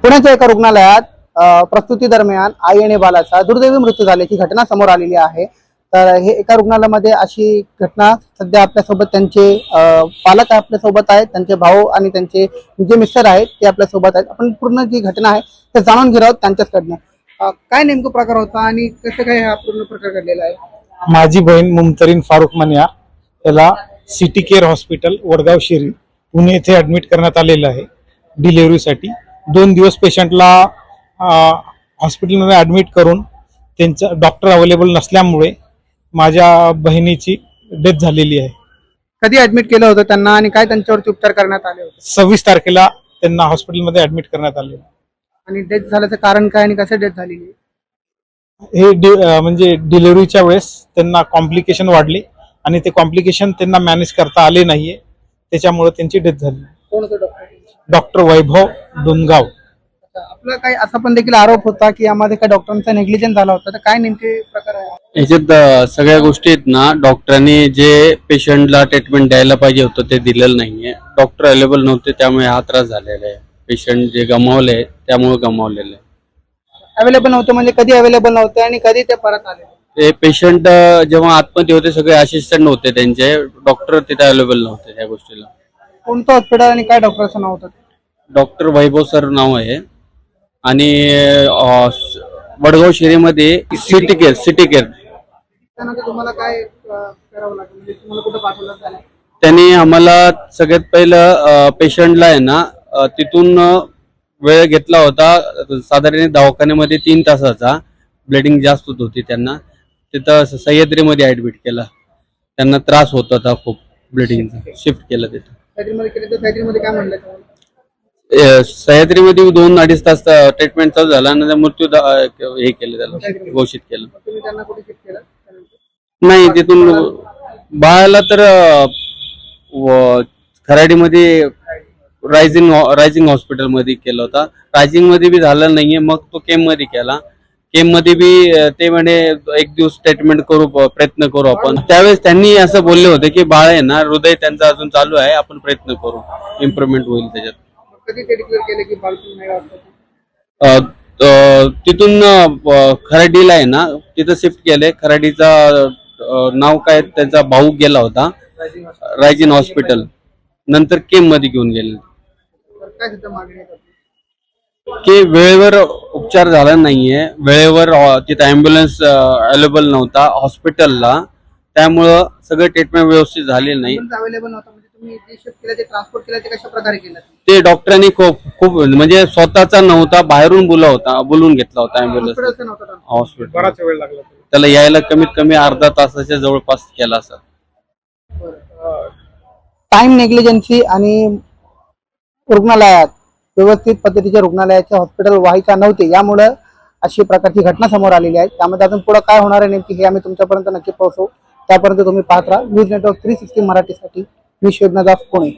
पुण्याच्या एका रुग्णालयात प्रस्तुती दरम्यान आई आणि बालाचा दुर्दैवी मृत्यू झाल्याची घटना समोर आलेली आहे। तर हे एका रुग्णालयामध्ये अशी घटना सध्या आपल्यासोबत त्यांचे पालक आपल्यासोबत आहेत, त्यांचे भाऊ आणि त्यांचे जे मिस्टर आहेत ते आपल्यासोबत आहेत। आपण पूर्ण जी घटना आहे ते जाणून घेणार आहोत त्यांच्याकडनं। काय नेमकं प्रकार होता आणि कसं काय हा पूर्ण प्रकार घडलेला आहे? माझी बहीण मुमतरीन फारुख मनियार याला city care hospital Vadgaon Sheri Pune येथे ऍडमिट करण्यात आलेलं आहे डिलिव्हरीसाठी। 2 दिवस पेशंटला हॉस्पिटलमध्ये ऍडमिट करून त्यांचा डॉक्टर अवेलेबल नसल्यामुळे माझ्या बहिणीची डेथ झालेली आहे। कधी ऍडमिट केलं होतं त्यांना आणि काय त्यांच्यावरती उपचार करण्यात आले होते? 26 तारखेला त्यांना हॉस्पिटलमध्ये ऍडमिट करण्यात आले। आणि डेथ झाल्याचं कारण काय आणि कसं डेथ झालेली? हे म्हणजे डिलिव्हरीच्या वेळेस त्यांना कॉम्प्लिकेशन वाढले आणि ते कॉम्प्लिकेशन त्यांना मॅनेज करता आले नाहीये, त्याच्यामुळे त्यांची डेथ झाली। कोण होतं डॉक्टर? डॉक्टर वैभव डोनगाव। आपला काही असा पण देखील आरोप होता की यामध्ये काही डॉक्टरांचा नेग्लिजन्स झाला होता, तर काय नेमके प्रकार आहे? याच्यात सगळ्या गोष्टी आहेत ना, डॉक्टरांनी जे पेशंटला ट्रीटमेंट द्यायला पाहिजे होतं ते दिलेलं नाहीये। डॉक्टर अवेलेबल नव्हते त्यामुळे हा त्रास झालेला आहे। पेशंट जे गमावले त्यामुळे गमावलेलं आहे। अवेलेबल नव्हते म्हणजे कधी अवेलेबल नव्हते आणि कधी ते परत आले? ते पेशंट जेव्हा आतमध्ये होते सगळे असिस्टंट होते त्यांचे, डॉक्टर तिथे अवेलेबल नव्हते त्या गोष्टीला। कोणतं हॉस्पिटल आणि काय डॉक्टरचं नाव होतं? डॉक्टर वैभव सर नाव आहे आणि वडगाव शिरीमध्ये सिटी केअर त्यानंतर तुम्हाला काय करावं लागलं, म्हणजे तुम्हाला कुठं पाठवलं झालं? त्यांनी आम्हाला सगळ्यात पहिलं पेशंटला आहे ना तिथून वेळ घेतला होता साधारण दवाखान्यामध्ये 3 तासाचा। ब्लिडिंग जास्त होत होती त्यांना, तिथं सह्याद्रीमध्ये ऍडमिट केला। त्यांना त्रास होत होता खूप ब्लिडिंगचा, शिफ्ट केलं तिथं। सह्याद्रीमध्ये केलं तर सह्याद्रीमध्ये काय म्हणलं तुम्हाला? सह्याद्रीमध्ये 2-2.5 तास ट्रीटमेंट चालू झाला आणि मृत्यू हे केलं, त्याला घोषित केलं। तुम्ही त्यांना कुठे शिफ्ट केलं? नाही, तिथून बाळाला तर खराडीमध्ये रायझिंग हॉस्पिटल मध्ये केला होता। रायझिंग मध्ये बी झालं नाहीये, मग तो केम मध्ये केला। केम मध्ये बी ते म्हणे 1 दिवस ट्रीटमेंट करू, प्रयत्न करू आपण। त्यावेळेस त्यांनी असं बोलले होते की बाळ आहे ना, हृदय त्यांचं अजून चालू आहे, आपण प्रयत्न करू, इम्प्रुव्हमेंट होईल त्याच्यात। कधी ते डिक्लेअर केलं की बाळंतपण नाही वाटत? तिथून खराडीला आहे ना, तिथं शिफ्ट केले। खराडीचा नाव काय, त्याचा भाऊ गेला होता रायझिंग हॉस्पिटल, नंतर केम मध्ये घेऊन गेले। काय सुद्धा मागणी आहे? की वेळेवर उपचार झाला नाहीये, वेळेवर तिथे अँब्युलन्स अवेलेबल नव्हता हॉस्पिटलला, त्यामुळं सगळं ट्रीटमेंट व्यवस्थित झालेलं नाही। अवेलेबल नव्हता म्हणजे तुम्ही जे शिफ्ट केलं, ते ट्रान्सपोर्ट केलं, ते कशा प्रकारे केलं? ते डॉक्टरांनी खूप म्हणजे स्वतःचा नव्हता, बाहेरून बोलून घेतला होता अँब्युलन्स। हॉस्पिटल बराच वेळ लागला त्याला यायला कमीत कमी अर्धा तासाच्या जवळपास केला सर। टाइम नेग्लिजन्सी आणि रुग्णालयात व्यवस्थित पद्धतीच्या रुग्णालयाच्या हॉस्पिटल वाहिका नव्हते, यामुळे अशी प्रकारची घटना समोर आलेली आहे। त्यामध्ये अजून पुढे काय होणार आहे नेमकी हे आम्ही तुमच्यापर्यंत नक्की पोहोचवू। त्यापर्यंत तुम्ही पाहत राहा न्यूज नेटवर्क 360 मराठीसाठी। मी शिवनाथ पुणे।